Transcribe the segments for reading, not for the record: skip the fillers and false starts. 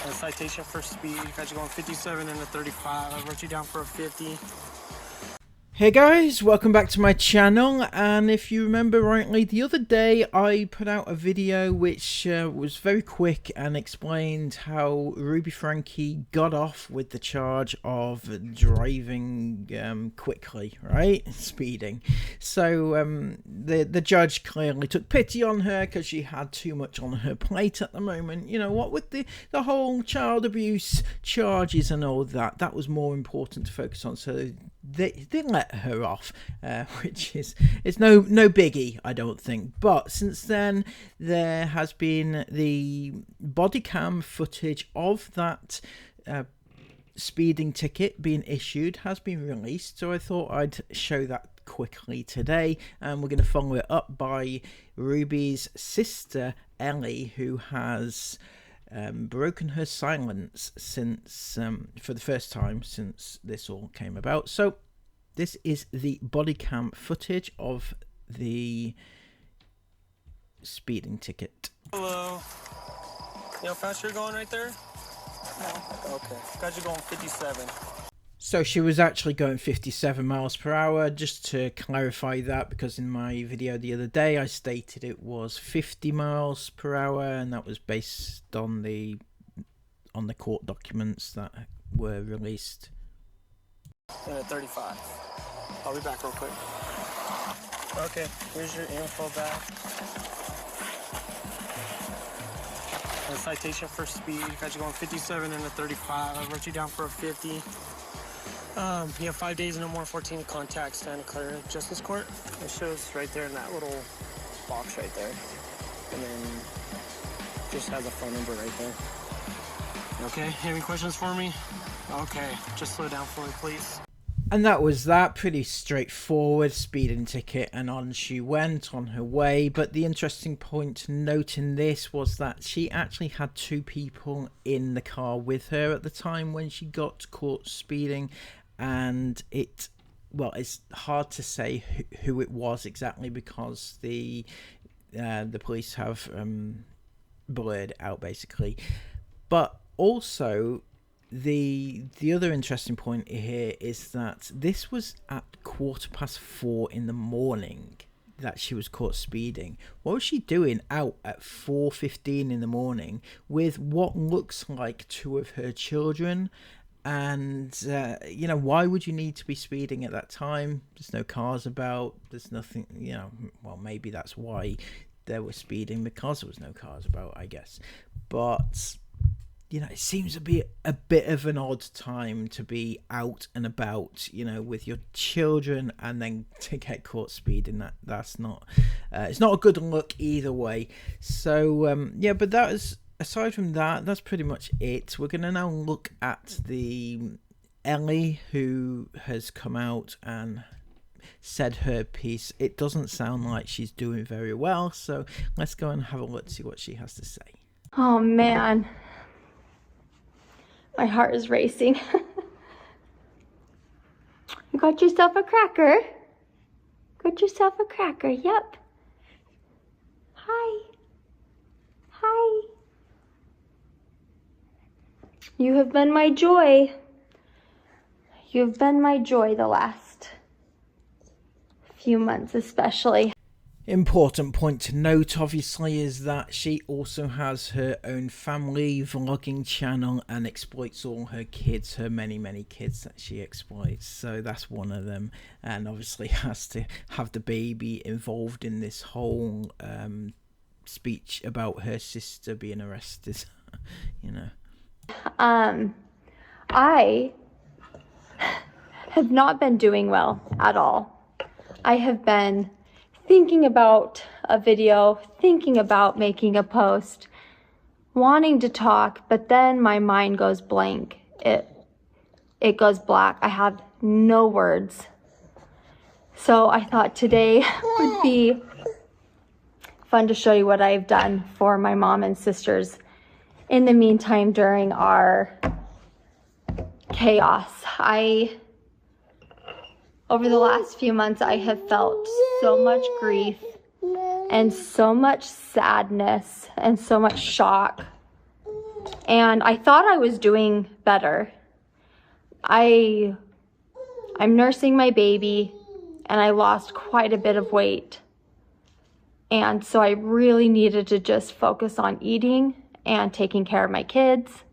A citation for speed. Got you going 57 and a 35. I wrote you down for a 50. Hey guys, welcome back to my channel, and if you remember rightly, the other day I put out a video which was very quick and explained how Ruby Franke got off with the charge of driving quickly, right? Speeding. So the judge clearly took pity on her because she had too much on her plate at the moment. You know, what with the whole child abuse charges and all that, that was more important to focus on. So they let her off, which is no biggie, I don't think. But since then, there has been the body cam footage of that speeding ticket being issued has been released, so I thought I'd show that quickly today, and we're going to follow it up by Ruby's sister Ellie, who has broken her silence since for the first time since this all came about. So this is the body cam footage of the speeding ticket. Hello. You know how fast you're going right there? No. Okay. Got you going 57. So she was actually going 57 miles per hour, just to clarify that, because in my video the other day I stated it was 50 miles per hour, and that was based on the court documents that were released. 35. I'll be back real quick. Okay, here's your info back. A citation for speed. Got you going 57 and a 35. I wrote you down for a 50. You have 5 days and no more 14 to contact Santa Clara Justice Court. It shows right there in that little box right there. And then just has a phone number right there. Okay, any questions for me? Okay, just slow down for me, please. And that was that. Pretty straightforward speeding ticket, and on she went on her way. But the interesting point to note in this was that she actually had two people in the car with her at the time when she got caught speeding, and it's hard to say who it was exactly, because the police have blurred out basically. But also the other interesting point here is that this was at 4:15 in the morning that she was caught speeding. What was she doing out at 4:15 in the morning with what looks like two of her children? And you know, why would you need to be speeding at that time? There's no cars about, there's nothing, you know. Well, maybe that's why they were speeding, because there was no cars about, I guess. But you know, it seems to be a bit of an odd time to be out and about, you know, with your children, and then to get caught speeding. That's not, it's not a good look either way. So yeah, but that is, aside from that, that's pretty much it. We're gonna now look at the Ellie, who has come out and said her piece. It doesn't sound like she's doing very well, so let's go and have a look, see what she has to say. Oh man, my heart is racing. You got yourself a cracker? Got yourself a cracker, yep. Hi. Hi. You have been my joy. You've been my joy the last few months especially. Important point to note, obviously, is that she also has her own family vlogging channel and exploits all her kids, her many kids that she exploits. So that's one of them, and obviously has to have the baby involved in this whole speech about her sister being arrested. You know, I have not been doing well at all. I have been thinking about a video, thinking about making a post, wanting to talk, but then my mind goes blank. It goes black. I have no words. So I thought today would be fun to show you what I've done for my mom and sisters in the meantime during our chaos. Over the last few months, I have felt so much grief and so much sadness and so much shock And I thought I was doing better. I'm nursing my baby, and I lost quite a bit of weight. And so I really needed to just focus on eating and taking care of my kids.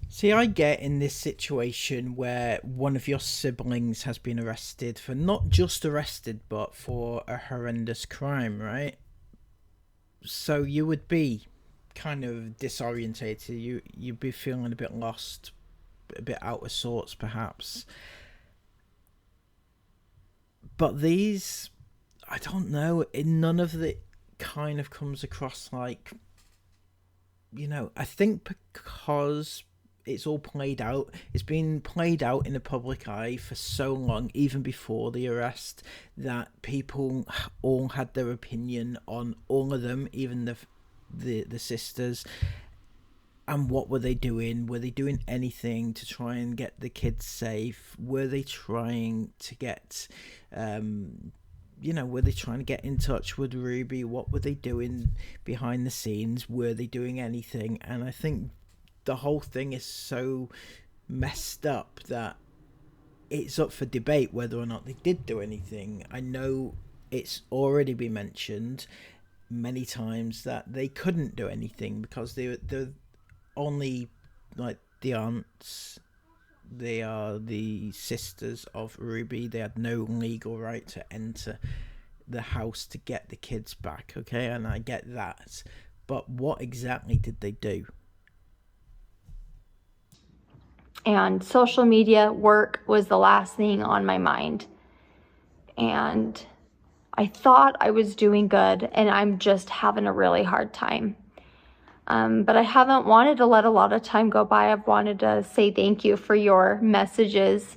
See, I get in this situation where one of your siblings has been arrested for not just arrested, but for a horrendous crime, right? So you would be kind of disorientated. You'd be feeling a bit lost, a bit out of sorts, perhaps. But these, I don't know, none of it kind of comes across like, I think because it's all played out, it's been played out in the public eye for so long, even before the arrest, that people all had their opinion on all of them, even the sisters. And what were they doing? Were they doing anything to try and get the kids safe? Were they trying to get were they trying to get in touch with Ruby? What were they doing behind the scenes? Were they doing anything? And I think the whole thing is so messed up that it's up for debate whether or not they did do anything. I know it's already been mentioned many times that they couldn't do anything because they're only like the aunts. They are the sisters of Ruby. They had no legal right to enter the house to get the kids back, okay? And I get that. But what exactly did they do? And social media work was the last thing on my mind. And I thought I was doing good, and I'm just having a really hard time. But I haven't wanted to let a lot of time go by. I've wanted to say thank you for your messages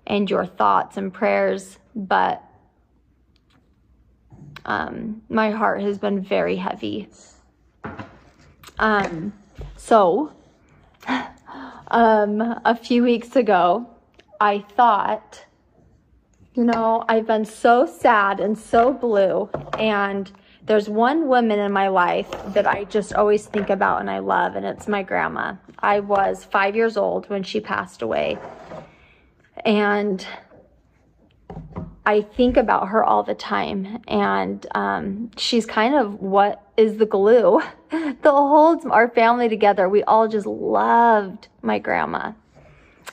and your thoughts and prayers. But my heart has been very heavy. So a few weeks ago, I thought, I've been so sad and so blue, and there's one woman in my life that I just always think about and I love, and it's my grandma. I was 5 years old when she passed away, and I think about her all the time, and she's kind of what is the glue that holds our family together. We all just loved my grandma,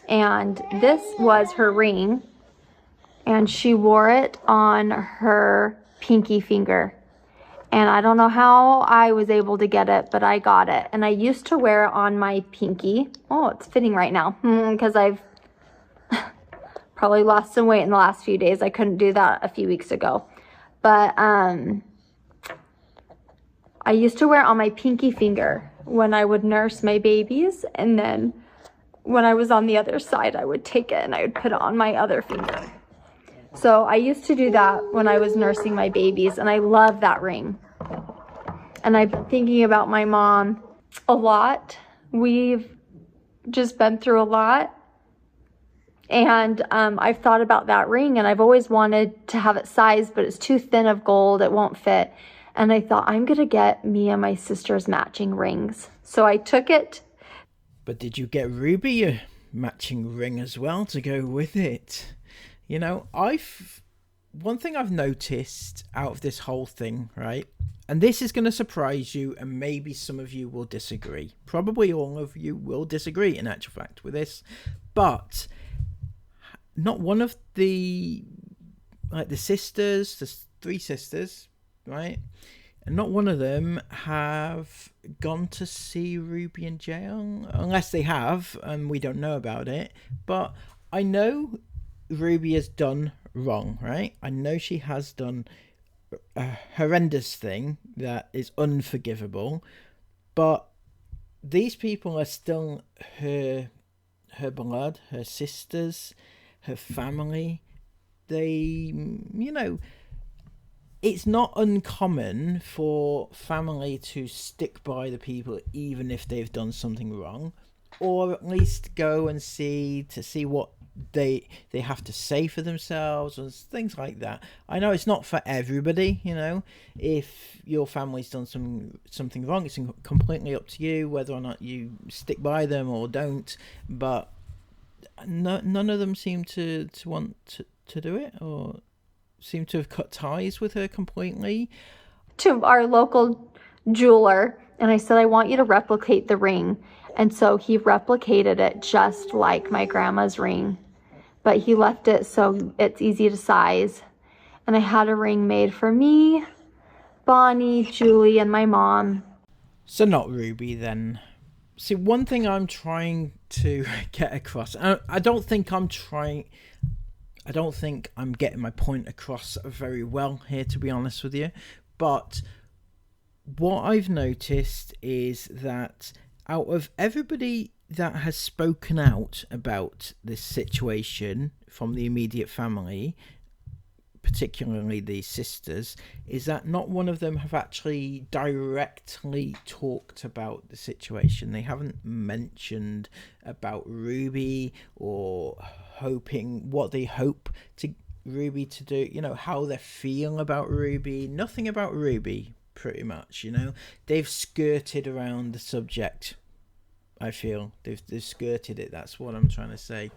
and this was her ring, and she wore it on her pinky finger. And I don't know how I was able to get it, but I got it. And I used to wear it on my pinky. Oh, it's fitting right now because I've probably lost some weight in the last few days. I couldn't do that a few weeks ago. But I used to wear it on my pinky finger when I would nurse my babies. And then when I was on the other side, I would take it and I would put it on my other finger. So I used to do that when I was nursing my babies, and I love that ring. And I've been thinking about my mom a lot. We've just been through a lot. And I've thought about that ring, and I've always wanted to have it sized, but it's too thin of gold. It won't fit. And I thought, I'm going to get me and my sister's matching rings. So I took it. But did you get Ruby a matching ring as well to go with it? One thing I've noticed out of this whole thing, right? And this is going to surprise you, and maybe some of you will disagree. Probably all of you will disagree, in actual fact, with this. But not one of the sisters, the three sisters, right? And not one of them have gone to see Ruby in jail, unless they have, and we don't know about it. But I know Ruby has done wrong, right? I know she has done a horrendous thing that is unforgivable, but these people are still her blood, her sisters, her family. They, it's not uncommon for family to stick by the people even if they've done something wrong, or at least go and see what they have to say for themselves and things like that. I know it's not for everybody, you know. If your family's done something wrong, it's completely up to you whether or not you stick by them or don't. But none of them seem to want to do it, or seem to have cut ties with her completely. To our local jeweler, and I said, I want you to replicate the ring. And so he replicated it just like my grandma's ring, but he left it so it's easy to size. And I had a ring made for me, Bonnie, Julie, and my mom. So not Ruby then. See, one thing I'm trying to get across, I don't think I'm getting my point across very well here, to be honest with you. But what I've noticed is that out of everybody that has spoken out about this situation from the immediate family, particularly the sisters, is that not one of them have actually directly talked about the situation. They haven't mentioned about Ruby or hoping what they hope to Ruby to do, you know, how they feel about Ruby. Nothing about Ruby, pretty much, you know. They've skirted around the subject. I feel they've skirted it. That's what I'm trying to say.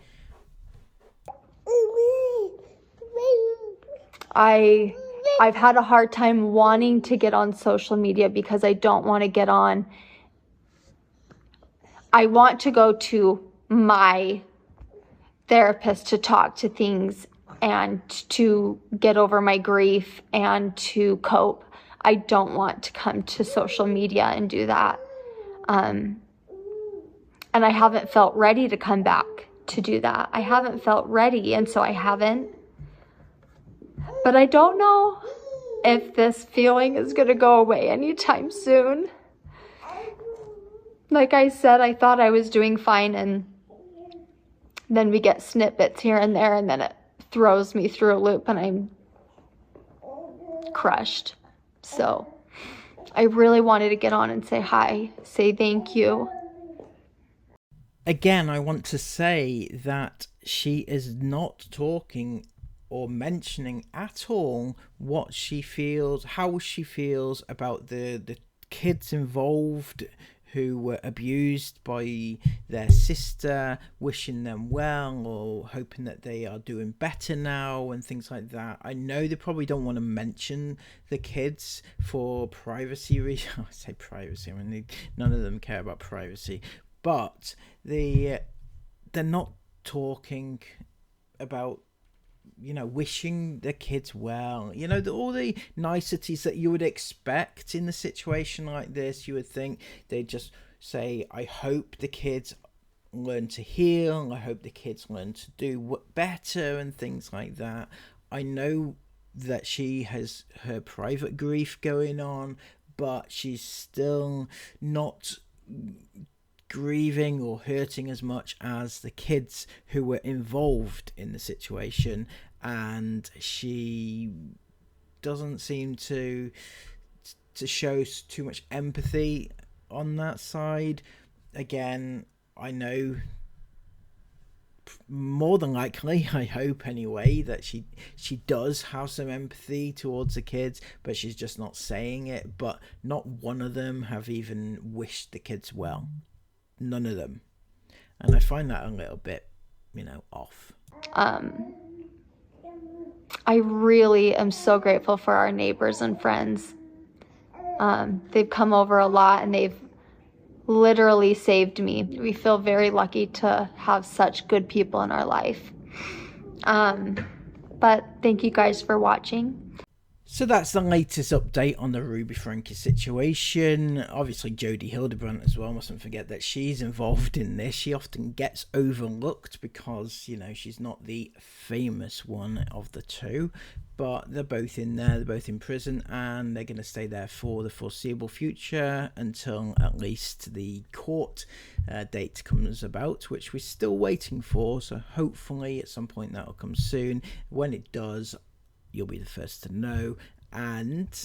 I've had a hard time wanting to get on social media because I don't want to get on. I want to go to my therapist to talk to things and to get over my grief and to cope. I don't want to come to social media and do that. And I haven't felt ready to come back to do that. I haven't felt ready, and so I haven't. But I don't know if this feeling is going to go away anytime soon. Like I said, I thought I was doing fine, and then we get snippets here and there, and then it throws me through a loop, and I'm crushed. So I really wanted to get on and say hi, say thank you. Again, I want to say that she is not talking or mentioning at all what she feels, how she feels about the kids involved who were abused by their sister, wishing them well or hoping that they are doing better now and things like that. I know they probably don't want to mention the kids for privacy reasons. I say privacy, I mean, none of them care about privacy. But they're not talking about, you know, wishing the kids well, you know, all the niceties that you would expect in a situation like this. You would think they'd just say, I hope the kids learn to heal, I hope the kids learn to do better and things like that. I know that she has her private grief going on, but she's still not grieving or hurting as much as the kids who were involved in the situation, and she doesn't seem to show too much empathy on that side. Again, I know more than likely, I hope anyway, that she does have some empathy towards the kids, but she's just not saying it. But not one of them have even wished the kids well. None of them. And I find that a little bit, you know, off. I really am so grateful for our neighbors and friends. They've come over a lot and they've literally saved me. We feel very lucky to have such good people in our life. But thank you guys for watching. So that's the latest update on the Ruby Franke situation. Obviously Jodie Hildebrandt as well, mustn't forget that she's involved in this. She often gets overlooked because, you know, she's not the famous one of the two. But they're both in there, they're both in prison, and they're going to stay there for the foreseeable future until at least the court date comes about, which we're still waiting for. So hopefully at some point that will come soon. When it does, you'll be the first to know. And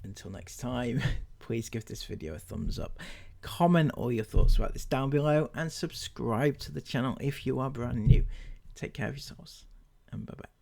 until next time, please give this video a thumbs up, comment all your thoughts about this down below, and subscribe to the channel if you are brand new. Take care of yourselves, and bye bye.